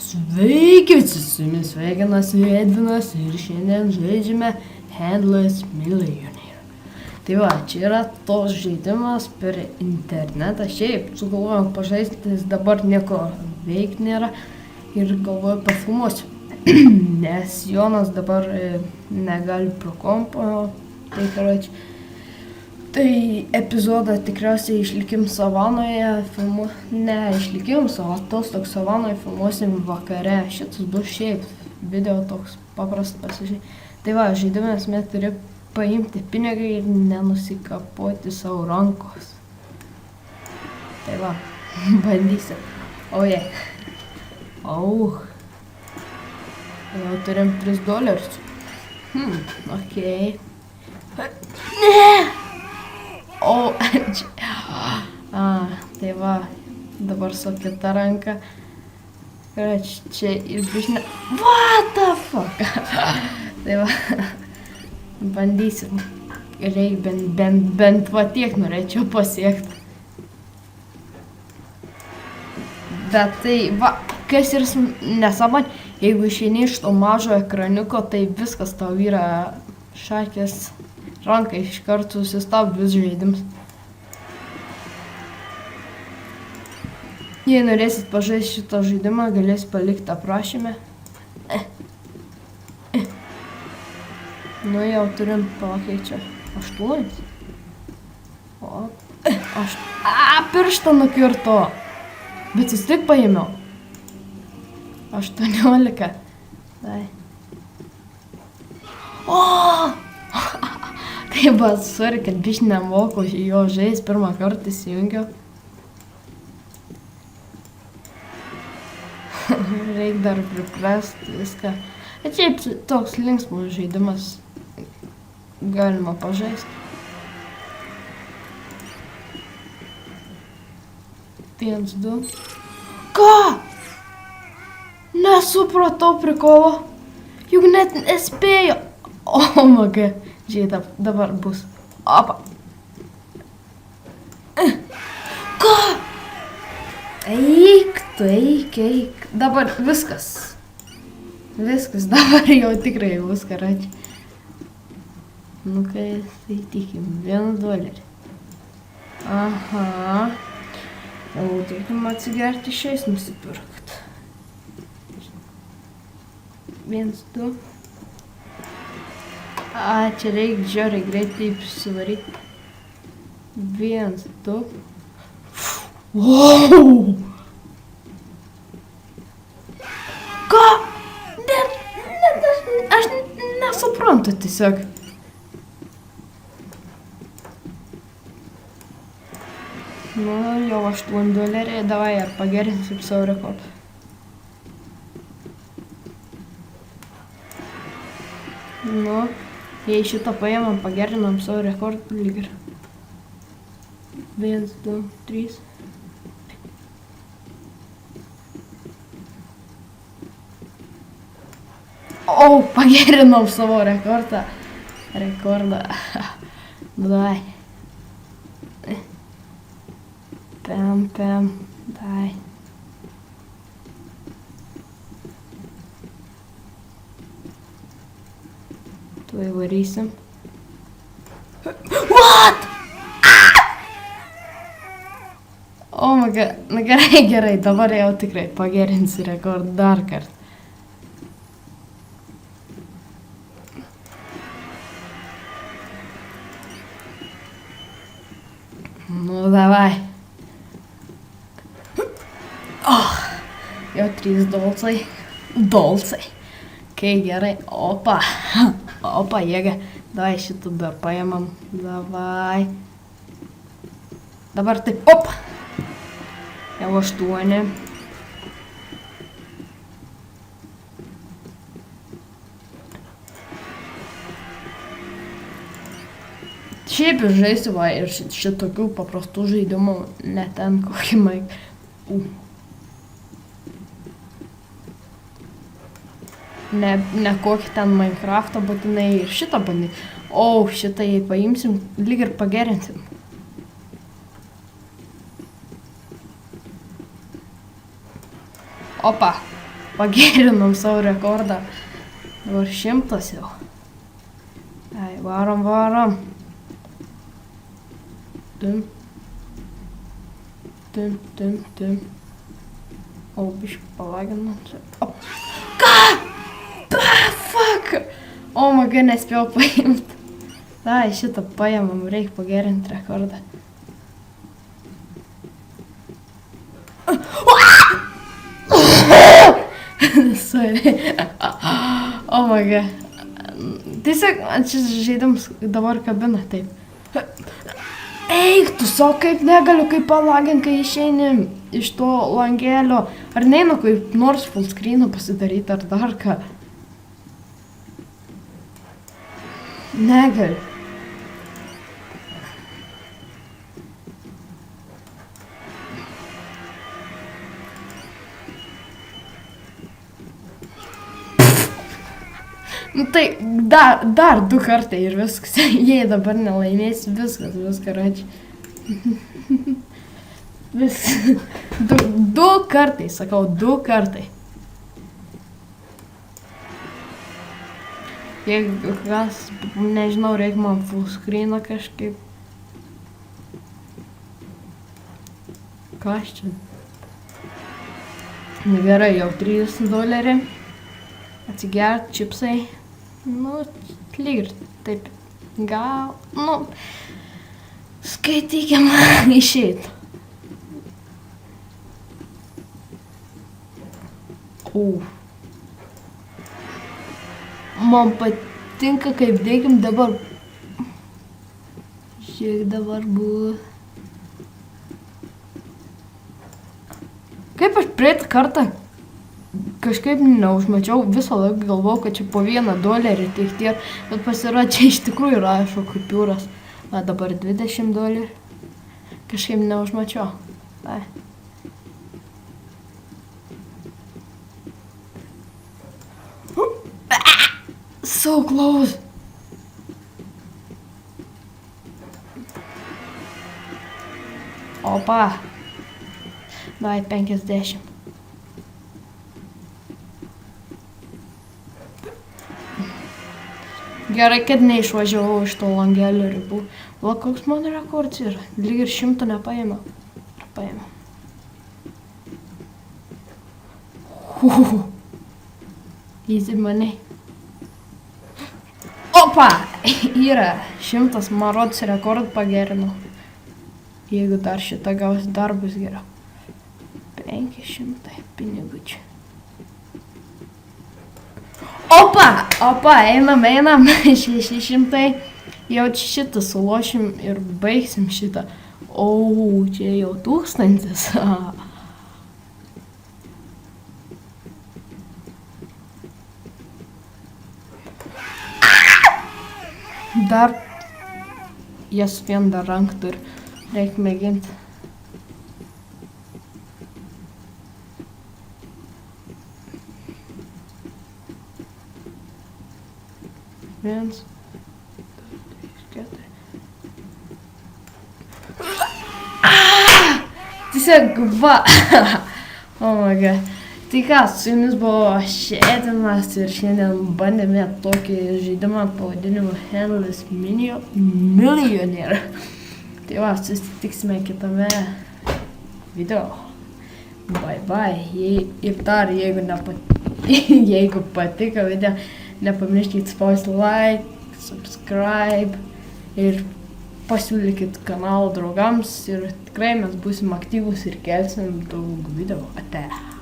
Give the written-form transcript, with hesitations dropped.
Sveiki visi, su jumis sveikinasi Edvinas ir šiandien žaidžiame Handless Millionaire. Tai va, čia yra tos žaidimas per internetą. Šiaip sugalvojom pažaisti, dabar nieko veik nėra ir galvoju pafilmuosiu. Nes Jonas dabar negali pro kompo, tai karoči. Tai epizodą tikriausiai išlikim savanoje ne išlikim, o toks savanoje filmuosim vakare. Šitas bus šiaip video toks paprastas pasižiūrėti. Tai va, žaidime esmė turi paimti pinigą ir nenusikapoti savo rankos. Tai va, bandysim. Oje. Jau turim $3. Okei. Ne! Tai va, dabar su kita ranka. Čia ir bišne... What the fuck? Tai va, bandysim. Reik bent va tiek norėčiau pasiekti. Bet tai va, kas ir nesąmonė, jeigu išeini iš to mažo ekraniuko, tai viskas tau yra šakės. Ranka iš karto susistabdo vis žaidimas. Jei norėsit pažaisti šitą žaidimą, galėsit palikti aprašyme. Nu jau turim pakeičia 8. Pirštą nukirto. Bet jis tik paėmiau. 18. Dai. Tai va, sorry, kad biškai nemoku jo žais, pirmą kartą įsijungiau. Reik dar priprasti viską. Bet šiaip toks linksmas žaidimas galima pažaisti. 1, 2. Ką? Nesupratau prikolo. Juk net nespėjo. Oh my god. Žiūrėk, dabar bus. Opa. Ką? Eik, Dabar viskas. Dabar jau tikrai bus, karoči. Nu kai, tai tikim, $1. Aha. Jau tikim atsigerti šiais nusipirkt. 1, 2. Čia reikia žiauriai greitai suvaryti. 1, 2. Wow! Ką? Aš nesuprantu tiesiog. Nu, jau $8. Davai, ar pagerinsim savo rekordą. Nu. Jei šitą paėmam, pagerinam savo rekordų lyg ir. 1, 2, 3. Pagerinam savo rekordą. Dai. Pem, dai. Tuoj varysim. What? Oh my god. Na gerai, dabar jau tikrai pagerinsiu rekordą dar kartą. Nu, davai. Jau $3. Kai gerai, opa, jėga. Davai šitą dar paėmam, davai. Dabar taip, Jau 8. Šiaip žaisiu va ir šitokių paprastų žaidimų, ne ten kokį ne kokį ten Minecraftą būtinai ir šitą bandyti. Šitą jei paimsim, lyg ir pagerinsim. Opa. pagerinom savo rekordą. Dabar 100 jau. Ai, varom. Tim. O, biškai palaginam čia. O, ką? Fuck! O, maga, nespėjau paimti. Ai, šitą paėmam, reikia pagerinti rekordą. Sorry. O, maga. Tiesiog, šis žaidimas dabar kabina, taip. Eik, tu savo kaip negaliu, kaip palagint, kai išeini iš to langelio. Ar neina kaip nors full screen'ą pasidaryti, ar dar ką? Negaliu. Nu tai dar 2 kartai ir viskas. Jei dabar nelaimėsi, viskas, račiai. Viskas. 2 kartai, sakau, 2 kartai. Jeigu kas, nežinau, reikia man full screen'ą kažkaip. Kas čia? Gerai, jau $3. Atsigert, čipsai. Nu, lyg ir taip, gal, nu, skaitykim išeit. Man patinka, kaip dėkim dabar. Žiūrėk, dabar buvo. Kaip aš praeitą kartą kažkaip neužmačiau, visą laiką galvojau, kad čia po $1 tik tiek, bet pasirodo, čia iš tikrųjų rašo kupiūras. A, dabar $20. Kažkaip neužmačiau. Ai. So close. Opa. Davai 50. Gerai, kad neišvažiavau iš to langelio ribų. Va, koks mano rekords yra. Lyg ir 100 nepaėmiau. Paėmiau. Easy money. Opa! Yra 100, man rodos rekordą pagerinau. Jeigu dar šitą gausi, dar bus geriau. 500 pinigučių. Opa, einam, 600. Jau šitą sulošim ir baigsim šitą. O, čia jau 1000. Dar jas vien dar rank turi. Reik mėginti. Viens, 2, 3, 4. Tiesiog va. Oh my god. Tai ką, su jumis buvo Šėdinas ir šiandien bandėme tokį žaidimą pavadinimu Handless Millionaire. Tai va, susitiksime kitame video. Bye bye. Ir dar, jeigu patiko video, nepamirškit spausti like, subscribe ir pasiūlykit kanalą draugams ir tikrai mes būsim aktyvūs ir kelsim daug video. Ate.